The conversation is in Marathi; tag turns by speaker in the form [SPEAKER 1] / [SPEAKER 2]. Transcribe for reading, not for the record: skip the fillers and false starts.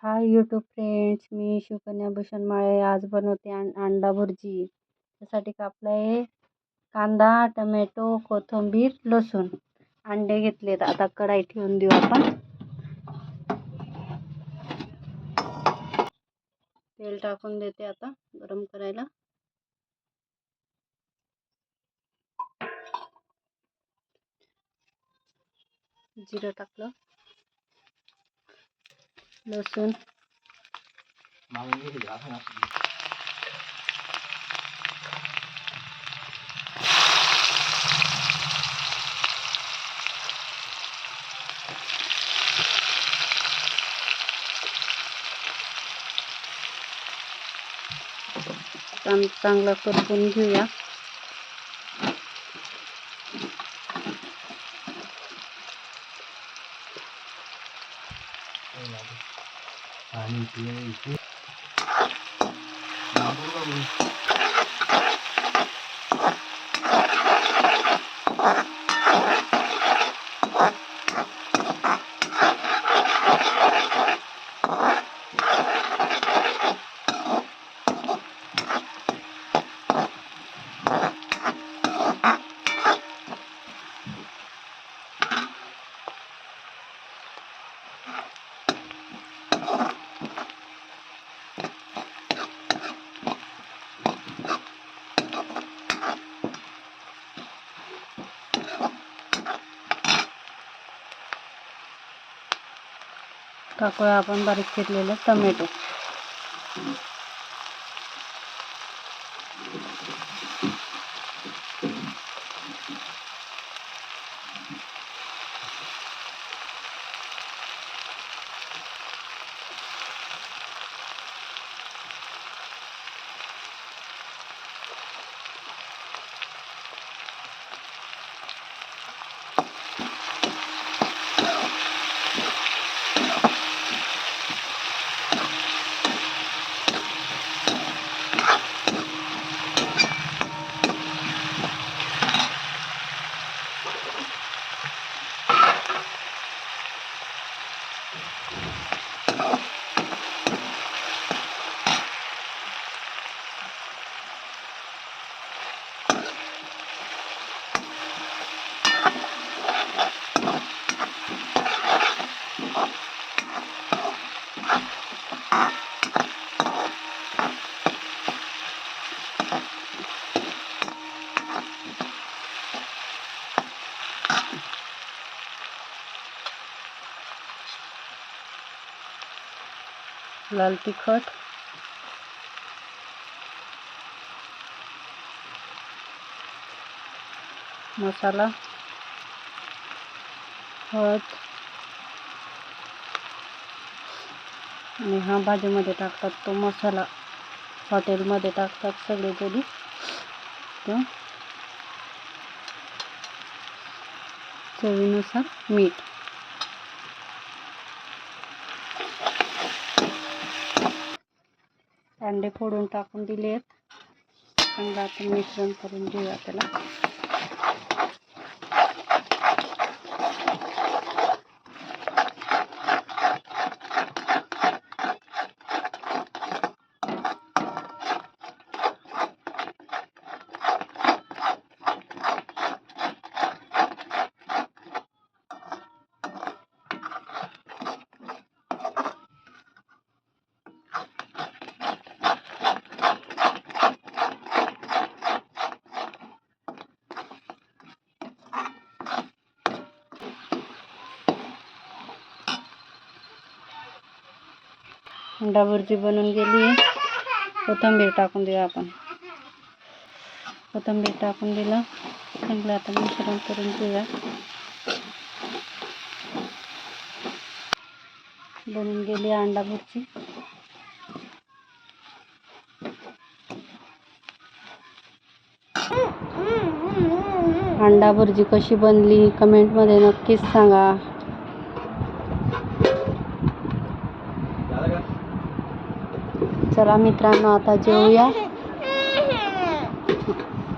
[SPEAKER 1] हाय यूट्यूब फ्रेंड्स, मी शिवकन्या भूषण माळे आज बनवते अंडा भुर्जी। त्यासाठी कापलं आहे कांदा, टोमॅटो, कोथिंबीर, लसूण, अंडे घेतलेत। आता कढई ठेवून देऊ आपण। तेल टाकून देते आता गरम करायला। जिरं टाकलं, लसूण, चांगलं परतून घेऊया। टाकूया आपण बारीक चिरलेलं टोमॅटो। लाल तिखट, मसाला, हळद आणि हा भाजीमध्ये टाकतात तो मसाला, हॉटेलमध्ये टाकतात सगळेजणी। तो चवीनुसार मीठ, अंडे फोडून टाकून दिले आहेत। चांगलं आपण मिश्रण करून घेऊया त्याला। अंडा भुर्जी बनून गेली आहे। कोथिंबीर टाकून देऊ आपण। कोथिंबीर टाकून दिला, चांगलं आता मिश्रण करून घेऊया। बनून गेली अंडा भुर्जी। अंडा भुर्जी कशी बनली कमेंटमध्ये नक्कीच सांगा। चला मित्रांनो, आता जेवूया।